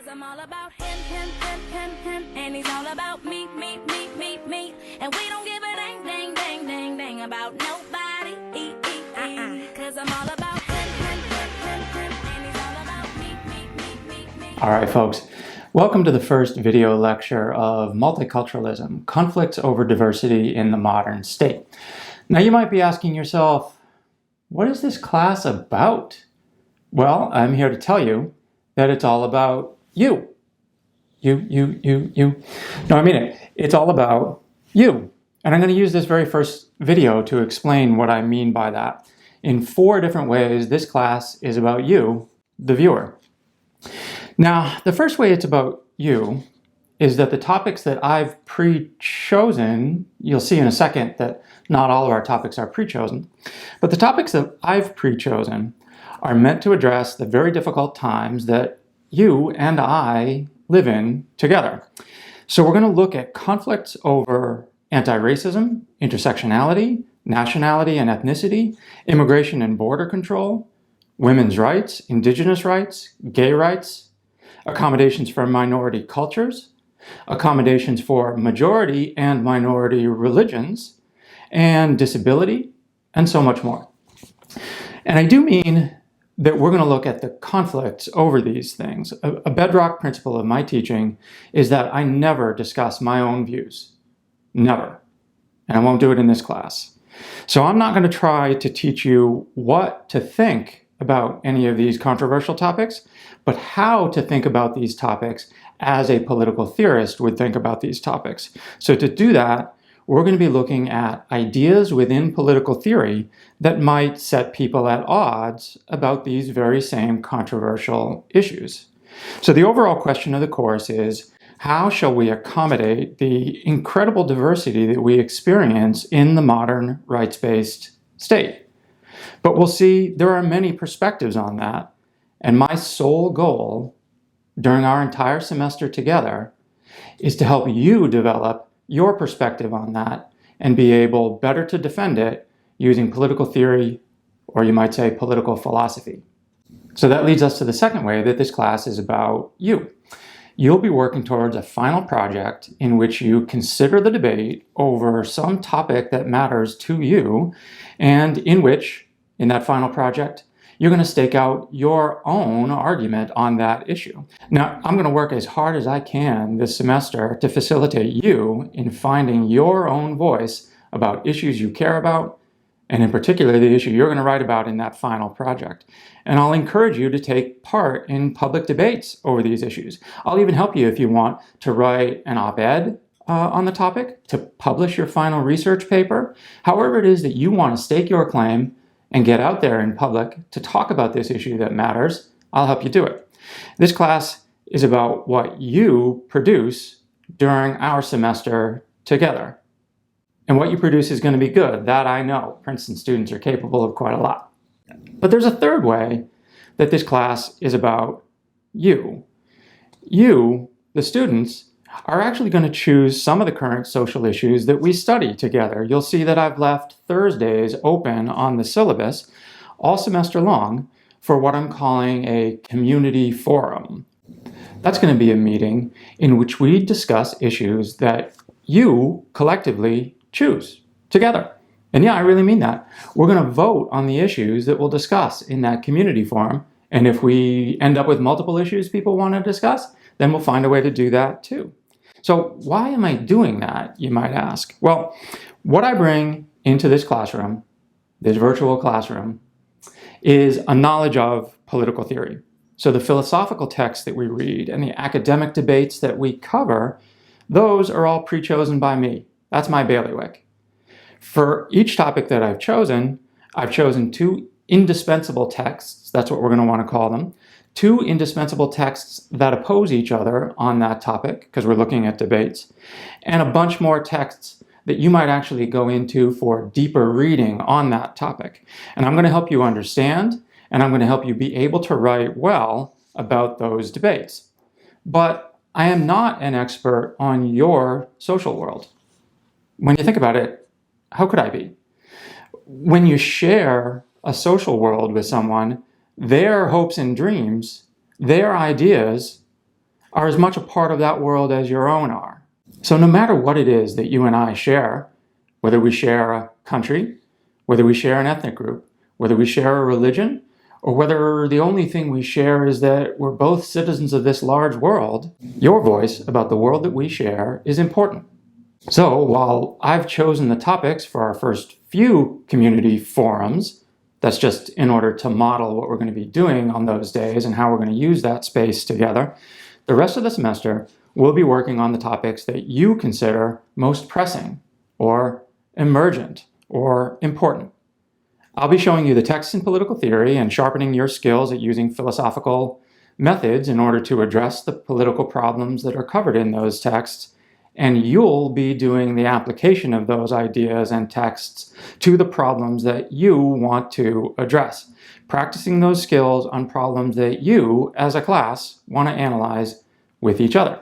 'Cause I'm all about him, and he's all about me. And we don't give a dang about nobody. 'Cause I'm all about him, and he's all about me. All right, folks. Welcome to the first video lecture of Multiculturalism, Conflicts over Diversity in the Modern State. Now you might be asking yourself, what is this class about? Well, I'm here to tell you that it's all about you. You. No, I mean it. It's all about you. And I'm going to use this very first video to explain what I mean by that. In 4 different ways, this class is about you, the viewer. Now, the first way it's about you is that the topics that I've pre-chosen, you'll see in a second that not all of our topics are pre-chosen, but the topics that I've pre-chosen are meant to address the very difficult times that you and I live in together. So we're going to look at conflicts over anti-racism, intersectionality, nationality and ethnicity, immigration and border control, women's rights, indigenous rights, gay rights, accommodations for minority cultures, accommodations for majority and minority religions, and disability, and so much more. And I do mean that we're going to look at the conflicts over these things. A bedrock principle of my teaching is that I never discuss my own views. Never. And I won't do it in this class. So I'm not going to try to teach you what to think about any of these controversial topics, but how to think about these topics as a political theorist would think about these topics. So to do that, we're going to be looking at ideas within political theory that might set people at odds about these very same controversial issues. So the overall question of the course is, how shall we accommodate the incredible diversity that we experience in the modern rights-based state? But we'll see there are many perspectives on that, and my sole goal during our entire semester together is to help you develop your perspective on that and be able better to defend it using political theory, or you might say political philosophy. So that leads us to the second way that this class is about you. You'll be working towards a final project in which you consider the debate over some topic that matters to you, and in which, in that final project, you're going to stake out your own argument on that issue. Now, I'm going to work as hard as I can this semester to facilitate you in finding your own voice about issues you care about, and in particular, the issue you're going to write about in that final project. And I'll encourage you to take part in public debates over these issues. I'll even help you if you want to write an op-ed on the topic, to publish your final research paper, however it is that you want to stake your claim and get out there in public to talk about this issue that matters. I'll help you do it. This class is about what you produce during our semester together. And what you produce is going to be good. That I know. Princeton students are capable of quite a lot. But there's a third way that this class is about you. You, the students, are actually going to choose some of the current social issues that we study together. You'll see that I've left Thursdays open on the syllabus all semester long for what I'm calling a community forum. That's going to be a meeting in which we discuss issues that you collectively choose together. And yeah, I really mean that. We're going to vote on the issues that we'll discuss in that community forum. And if we end up with multiple issues people want to discuss, then we'll find a way to do that too. So why am I doing that, you might ask? Well, what I bring into this classroom, this virtual classroom, is a knowledge of political theory. So the philosophical texts that we read and the academic debates that we cover, those are all pre-chosen by me. That's my bailiwick. For each topic that I've chosen 2 indispensable texts, that's what we're going to want to call them, 2 indispensable texts that oppose each other on that topic, because we're looking at debates, and a bunch more texts that you might actually go into for deeper reading on that topic. And I'm going to help you understand, and I'm going to help you be able to write well about those debates. But I am not an expert on your social world. When you think about it, how could I be? When you share a social world with someone, their hopes and dreams, their ideas are as much a part of that world as your own are. So no matter what it is that you and I share, whether we share a country, whether we share an ethnic group, whether we share a religion, or whether the only thing we share is that we're both citizens of this large world, your voice about the world that we share is important. So while I've chosen the topics for our first few community forums, that's just in order to model what we're going to be doing on those days and how we're going to use that space together, the rest of the semester we'll be working on the topics that you consider most pressing or emergent or important. I'll be showing you the texts in political theory and sharpening your skills at using philosophical methods in order to address the political problems that are covered in those texts, and you'll be doing the application of those ideas and texts to the problems that you want to address, practicing those skills on problems that you, as a class, want to analyze with each other.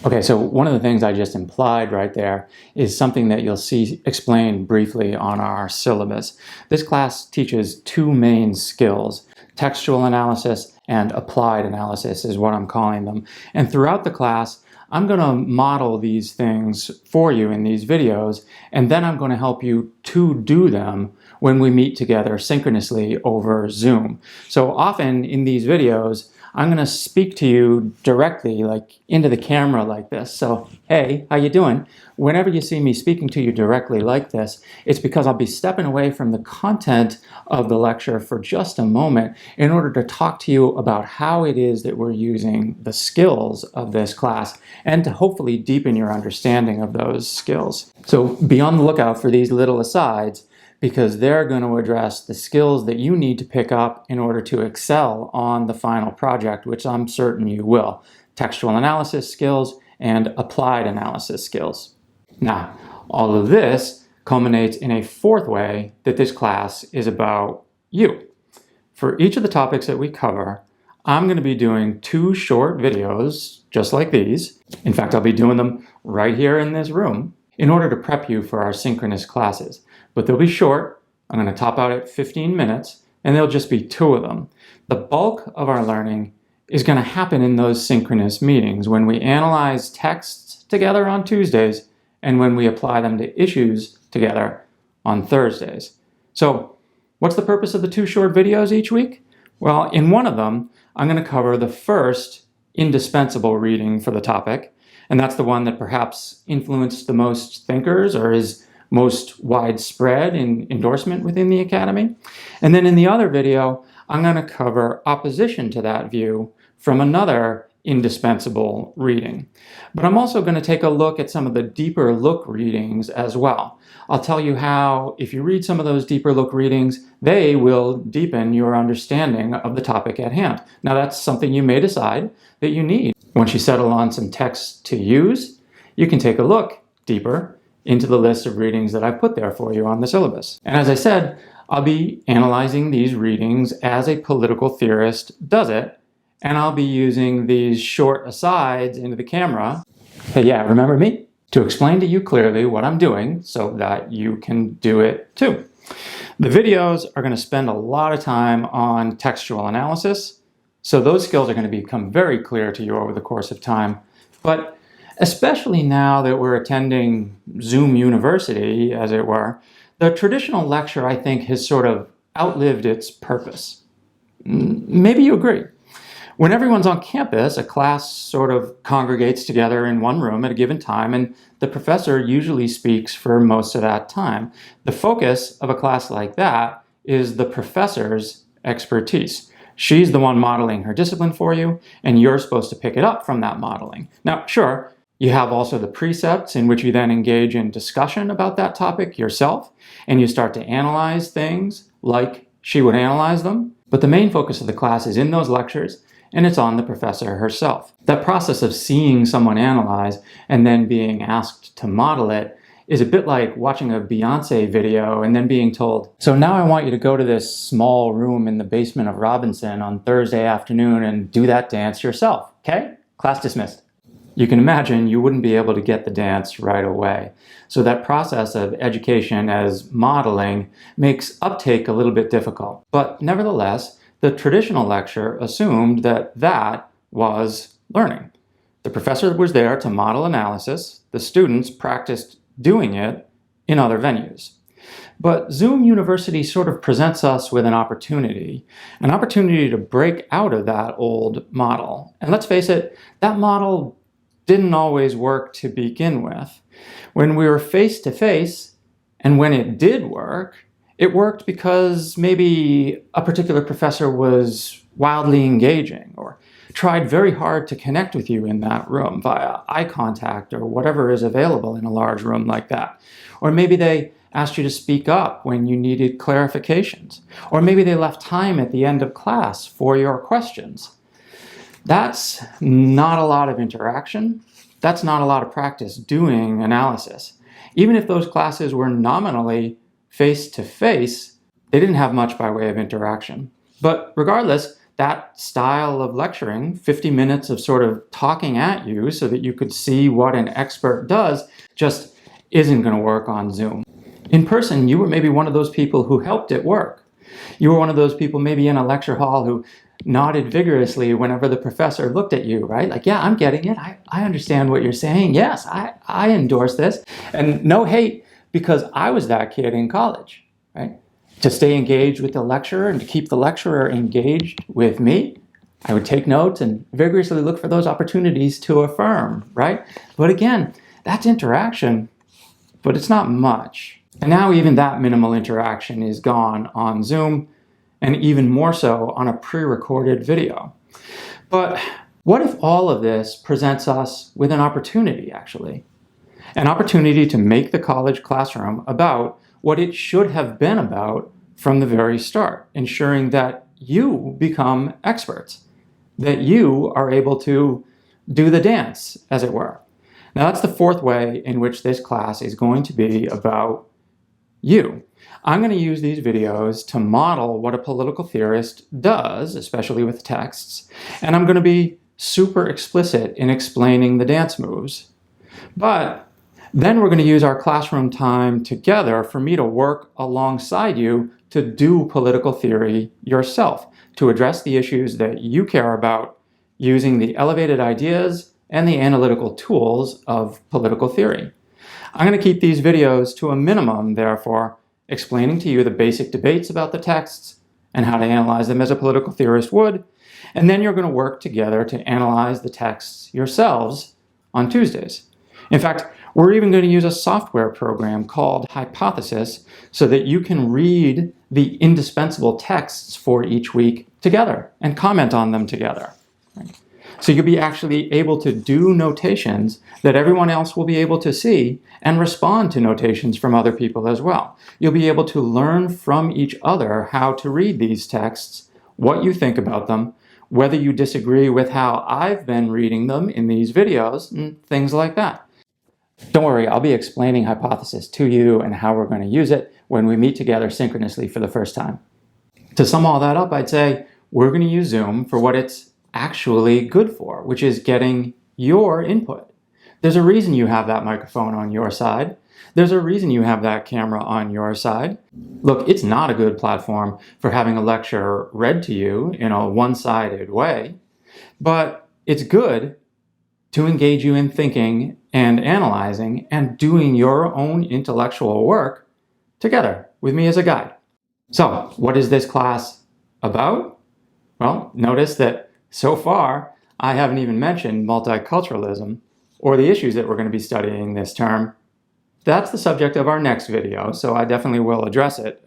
Okay, so one of the things I just implied right there is something that you'll see explained briefly on our syllabus. This class teaches two main skills: textual analysis and applied analysis is what I'm calling them. And throughout the class, I'm going to model these things for you in these videos, and then I'm going to help you to do them when we meet together synchronously over Zoom. So often in these videos, I'm going to speak to you directly, like into the camera like this. So, hey, how you doing? Whenever you see me speaking to you directly like this, it's because I'll be stepping away from the content of the lecture for just a moment in order to talk to you about how it is that we're using the skills of this class and to hopefully deepen your understanding of those skills. So be on the lookout for these little asides, because they're going to address the skills that you need to pick up in order to excel on the final project, which I'm certain you will. Textual analysis skills and applied analysis skills. Now, all of this culminates in a fourth way that this class is about you. For each of the topics that we cover, I'm going to be doing 2 short videos just like these. In fact, I'll be doing them right here in this room in order to prep you for our synchronous classes. But they'll be short. I'm going to top out at 15 minutes, and there'll just be 2 of them. The bulk of our learning is going to happen in those synchronous meetings when we analyze texts together on Tuesdays and when we apply them to issues together on Thursdays. So what's the purpose of the 2 short videos each week? Well, in one of them, I'm going to cover the first indispensable reading for the topic, and that's the one that perhaps influenced the most thinkers or is most widespread in endorsement within the Academy. And then in the other video, I'm going to cover opposition to that view from another indispensable reading. But I'm also going to take a look at some of the deeper look readings as well. I'll tell you how, if you read some of those deeper look readings, they will deepen your understanding of the topic at hand. Now, that's something you may decide that you need. Once you settle on some text to use, you can take a look deeper into the list of readings that I've put there for you on the syllabus. And as I said, I'll be analyzing these readings as a political theorist does it, and I'll be using these short asides into the camera, hey, yeah, remember me? To explain to you clearly what I'm doing so that you can do it too. The videos are going to spend a lot of time on textual analysis, so those skills are going to become very clear to you over the course of time. But especially now that we're attending Zoom University, as it were, the traditional lecture, I think, has sort of outlived its purpose. Maybe you agree. When everyone's on campus, a class sort of congregates together in one room at a given time, and the professor usually speaks for most of that time. The focus of a class like that is the professor's expertise. She's the one modeling her discipline for you, and you're supposed to pick it up from that modeling. Now, sure, you have also the precepts in which you then engage in discussion about that topic yourself, and you start to analyze things like she would analyze them. But the main focus of the class is in those lectures, and it's on the professor herself. That process of seeing someone analyze and then being asked to model it is a bit like watching a Beyonce video and then being told, so now I want you to go to this small room in the basement of Robinson on Thursday afternoon and do that dance yourself, okay? Class dismissed. You can imagine you wouldn't be able to get the dance right away. So that process of education as modeling makes uptake a little bit difficult. But nevertheless, the traditional lecture assumed that that was learning. The professor was there to model analysis. The students practiced doing it in other venues. But Zoom University sort of presents us with an opportunity to break out of that old model. And let's face it, that model didn't always work to begin with. When we were face to face, and when it did work, it worked because maybe a particular professor was wildly engaging or tried very hard to connect with you in that room via eye contact or whatever is available in a large room like that. Or maybe they asked you to speak up when you needed clarifications. Or maybe they left time at the end of class for your questions. That's not a lot of interaction. That's not a lot of practice doing analysis. Even if those classes were nominally face-to-face, they didn't have much by way of interaction. But regardless, that style of lecturing, 50 minutes of sort of talking at you so that you could see what an expert does, just isn't going to work on Zoom. In person, you were maybe one of those people who helped it work. You were one of those people maybe in a lecture hall who nodded vigorously whenever the professor looked at you, right? Like, yeah, I'm getting it. I understand what you're saying. Yes, I endorse this. And no hate, because I was that kid in college, right? To stay engaged with the lecturer and to keep the lecturer engaged with me, I would take notes and vigorously look for those opportunities to affirm, right? But again, that's interaction, but it's not much. And now even that minimal interaction is gone on Zoom, and even more so on a pre-recorded video. But what if all of this presents us with an opportunity, actually? An opportunity to make the college classroom about what it should have been about from the very start, ensuring that you become experts, that you are able to do the dance, as it were. Now, that's the fourth way in which this class is going to be about you. I'm going to use these videos to model what a political theorist does, especially with texts, and I'm going to be super explicit in explaining the dance moves. But then we're going to use our classroom time together for me to work alongside you to do political theory yourself, to address the issues that you care about using the elevated ideas and the analytical tools of political theory. I'm going to keep these videos to a minimum, therefore, explaining to you the basic debates about the texts and how to analyze them as a political theorist would, and then you're going to work together to analyze the texts yourselves on Tuesdays. In fact, we're even going to use a software program called Hypothesis so that you can read the indispensable texts for each week together and comment on them together. So you'll be actually able to do notations that everyone else will be able to see and respond to notations from other people as well. You'll be able to learn from each other how to read these texts, what you think about them, whether you disagree with how I've been reading them in these videos, and things like that. Don't worry, I'll be explaining Hypothesis to you and how we're going to use it when we meet together synchronously for the first time. To sum all that up, I'd say we're going to use Zoom for what it's actually good for, which is getting your input. There's a reason you have that microphone on your side. There's a reason you have that camera on your side. Look, it's not a good platform for having a lecture read to you in a one-sided way, but it's good to engage you in thinking and analyzing and doing your own intellectual work together with me as a guide. So, what is this class about? Well, notice that so far, I haven't even mentioned multiculturalism or the issues that we're going to be studying this term. That's the subject of our next video, so I definitely will address it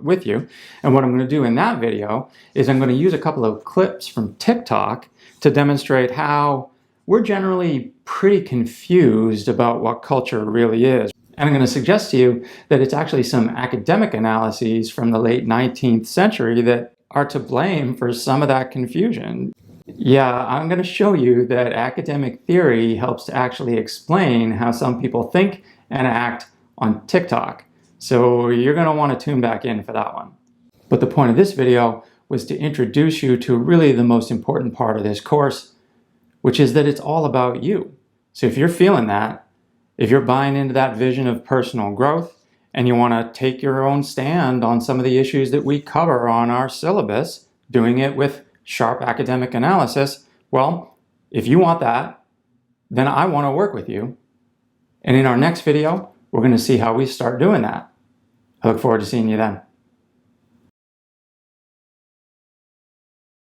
with you. And what I'm going to do in that video is I'm going to use a couple of clips from TikTok to demonstrate how we're generally pretty confused about what culture really is. And I'm going to suggest to you that it's actually some academic analyses from the late 19th century that are to blame for some of that confusion. Yeah, I'm going to show you that academic theory helps to actually explain how some people think and act on TikTok. So you're going to want to tune back in for that one. But the point of this video was to introduce you to really the most important part of this course, which is that it's all about you. So if you're feeling that, if you're buying into that vision of personal growth, and you want to take your own stand on some of the issues that we cover on our syllabus, doing it with sharp academic analysis, well, if you want that, then I want to work with you. And in our next video, we're going to see how we start doing that. I look forward to seeing you then.